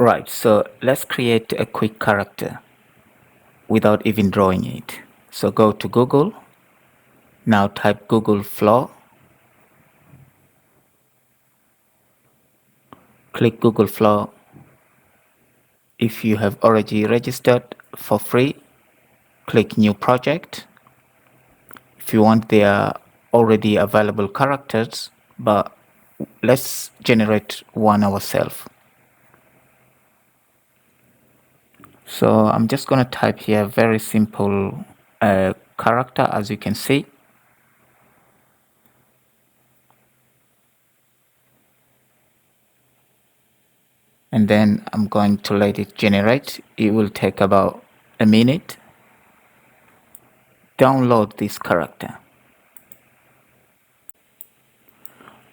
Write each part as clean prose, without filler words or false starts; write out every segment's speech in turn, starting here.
Right, so let's create a quick character without even drawing it. So go to Google, now type Google Flow, click Google Flow. If you have already registered for free, click New Project. If you want their already available characters, but let's generate one ourselves. So I'm just going to type here very simple character, as you can see. And then I'm going to let it generate. It will take about a minute. Download this character.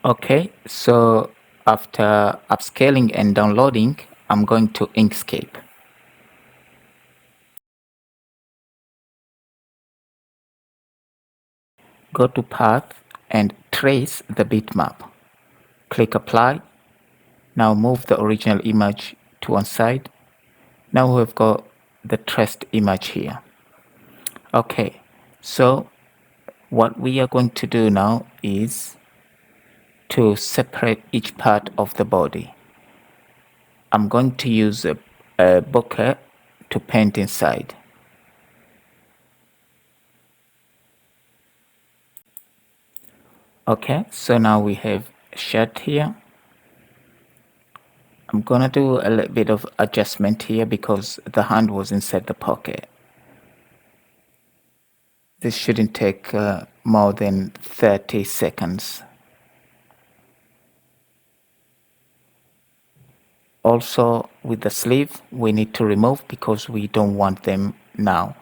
Okay, so after upscaling and downloading, I'm going to Inkscape. Go to Path and trace the bitmap. Click Apply. Now move the original image to one side. Now we've got the traced image here. Okay, so what we are going to do now is to separate each part of the body. I'm going to use a bokeh to paint inside. Okay, so now we have a shirt here. I'm gonna do a little bit of adjustment here because the hand was inside the pocket. This shouldn't take more than 30 seconds. Also, with the sleeve, we need to remove because we don't want them now.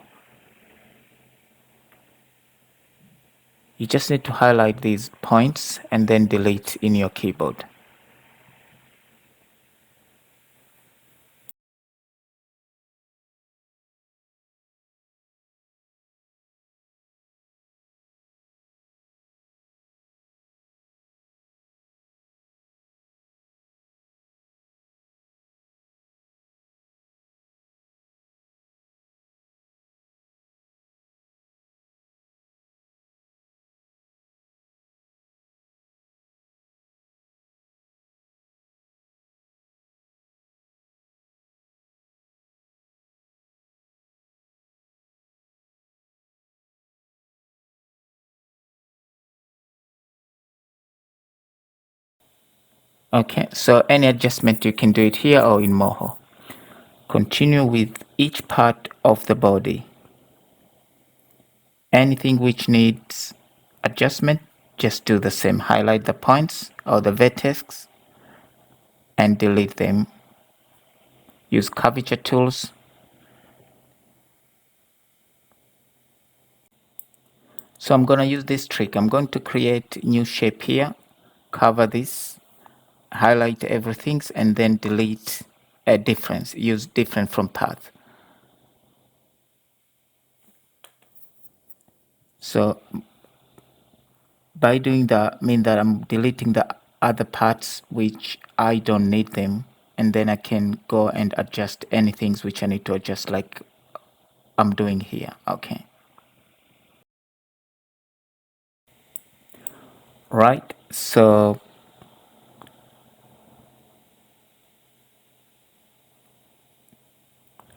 You just need to highlight these points and then delete in your keyboard. Okay, so any adjustment you can do it here or in Moho. Continue with each part of the body. Anything which needs adjustment, just do the same. Highlight the points or the vertex and delete them. Use curvature tools. So I'm going to use this trick. I'm going to create new shape here, cover this, highlight everything, and then delete a difference. Use different from path. So by doing that, mean that I'm deleting the other parts which I don't need them, and then I can go and adjust anything which I need to adjust, like I'm doing here. Okay. Right. So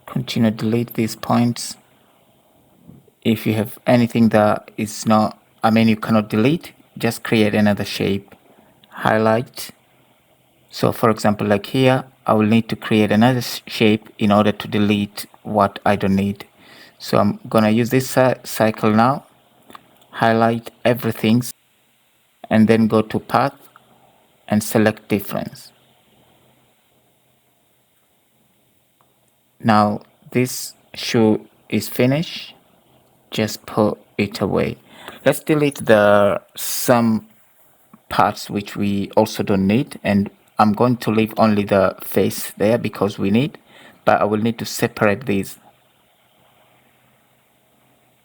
continue to delete these points. If you have anything that is not, you cannot delete, just create another shape, highlight. So for example, like here, I will need to create another shape in order to delete what I don't need. So I'm gonna use this cycle now, highlight everything, and then go to path and select difference. Now this shoe is finished. Just put it away. Let's delete the some parts which we also don't need, and I'm going to leave only the face there because we need, but I will need to separate these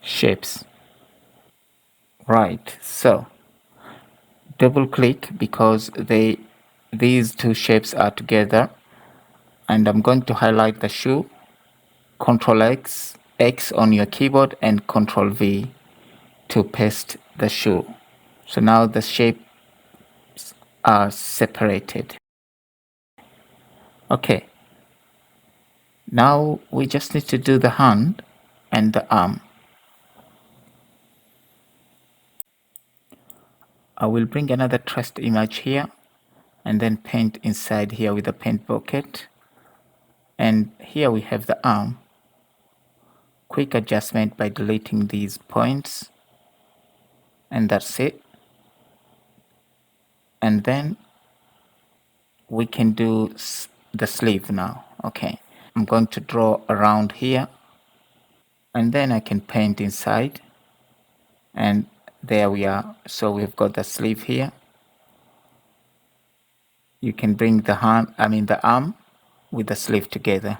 shapes. Right, so double click because these two shapes are together. and I'm going to highlight the shoe. Control X on your keyboard and Control V to paste the shoe. So now the shapes are separated. Okay, now we just need to do the hand and the arm. I will bring another traced image here and then paint inside here with a paint bucket. And here we have the arm. Quick adjustment by deleting these points, and that's it. And then we can do the sleeve now. Okay, I'm going to draw around here, and then I can paint inside, and there we are. So we've got the sleeve here. You can bring the the arm with the sleeve together.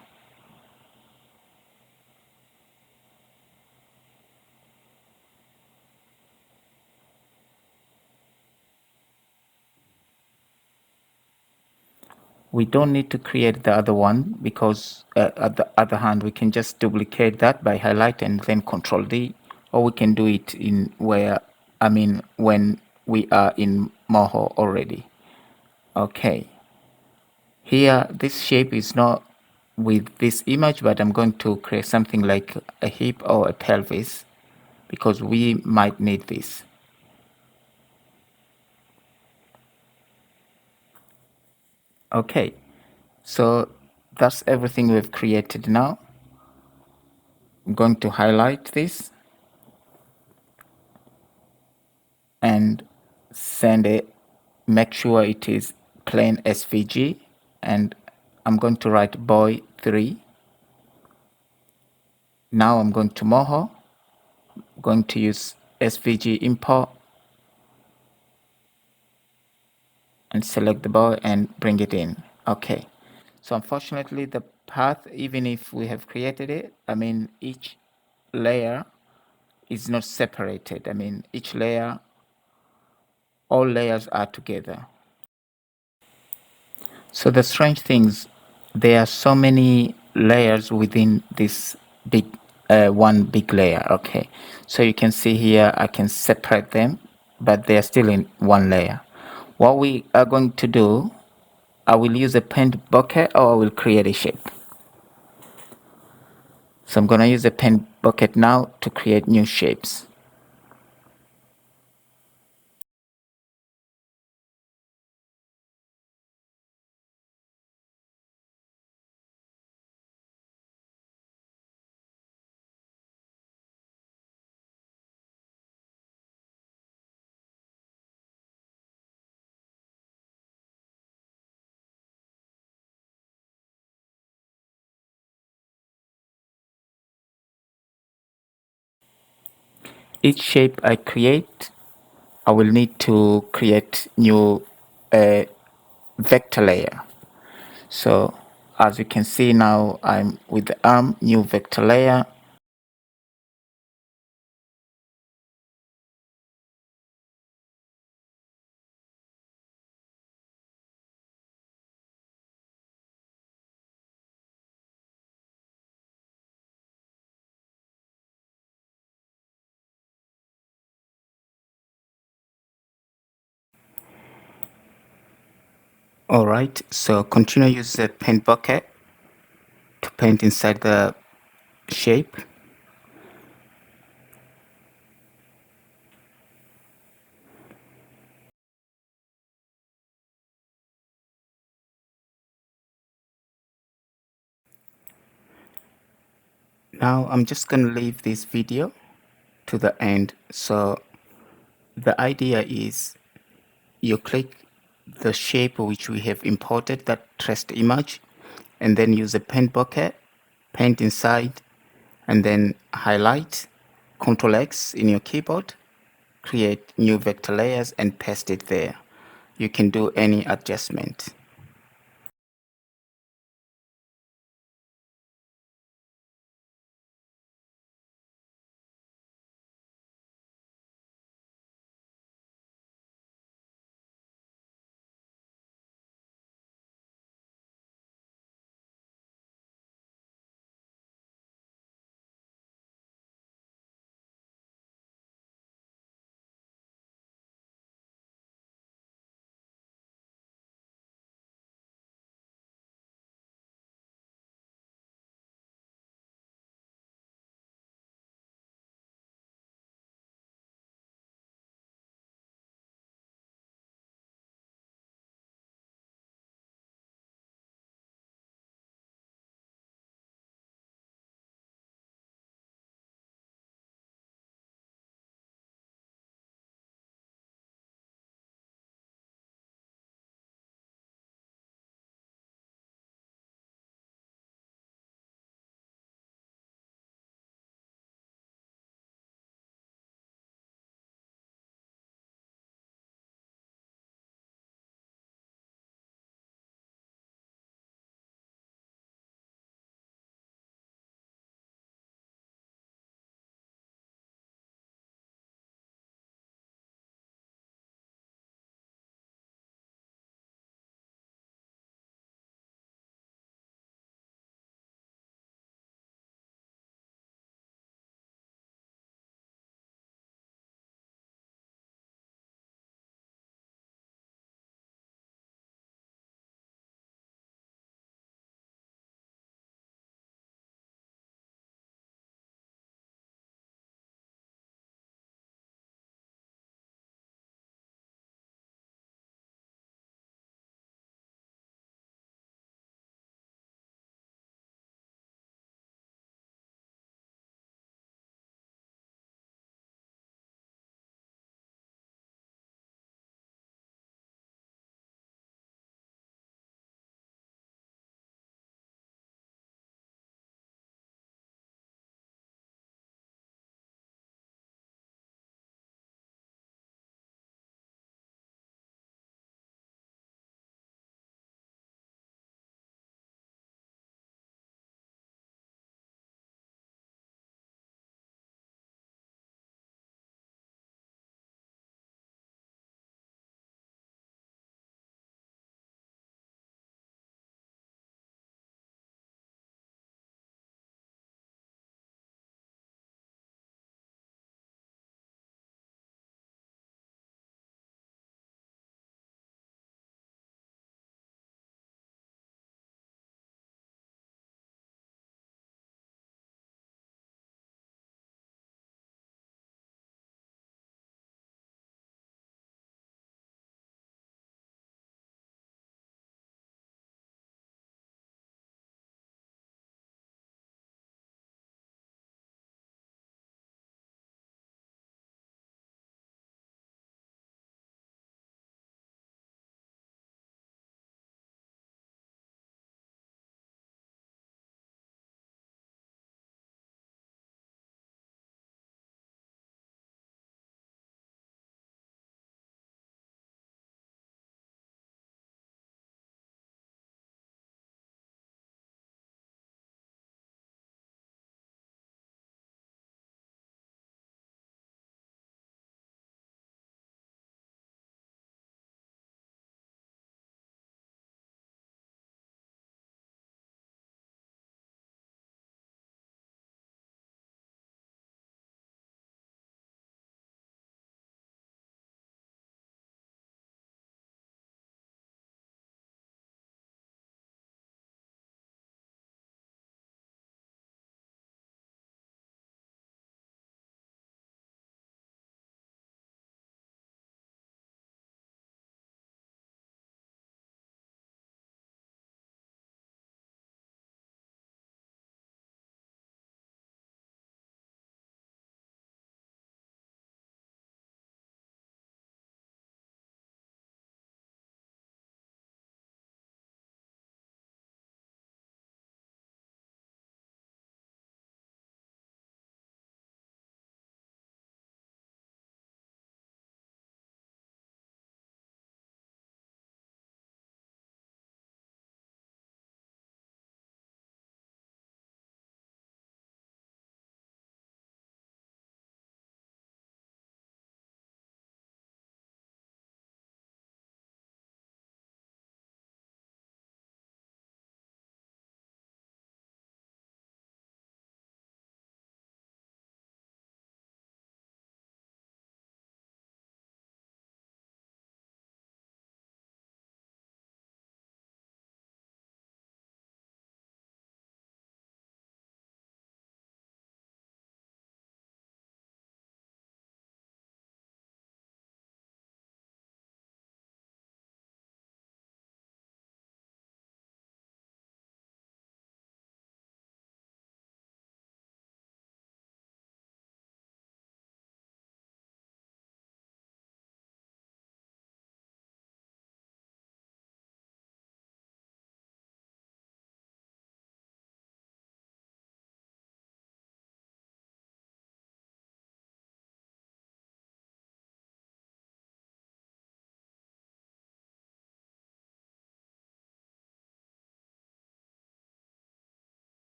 We don't need to create the other one because at the other hand we can just duplicate that by highlight and then Control D, or we can do it in when we are in Moho already. Okay, here this shape is not with this image, but I'm going to create something like a hip or a pelvis because we might need this. Okay, so that's everything we've created now. I'm going to highlight this and send it. Make sure it is plain SVG, and I'm going to write boy 3. Now I'm going to Moho, going to use SVG import and select the boy and bring it in. Okay, so unfortunately the path, even if we have created it, each layer is not separated. Each layer, all layers are together. So the strange things, there are so many layers within this big one big layer. Okay, so you can see here I can separate them, but they are still in one layer. What we are going to do, I will use a paint bucket or I will create a shape. So I'm going to use a paint bucket now to create new shapes. Each shape I create, I will need to create new vector layer. So as you can see now, I'm with the arm, new vector layer. Alright, so continue use the paint bucket to paint inside the shape. Now I'm just going to leave this video to the end. So the idea is you click the shape which we have imported, that traced image, and then use a paint bucket, paint inside, and then highlight, Ctrl X in your keyboard, create new vector layers and paste it there. You can do any adjustment.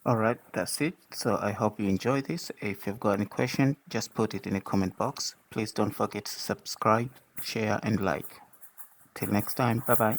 Alright, that's it. So I hope you enjoy this. If you've got any question, just put it in the comment box. Please don't forget to subscribe, share and like. Till next time, bye bye.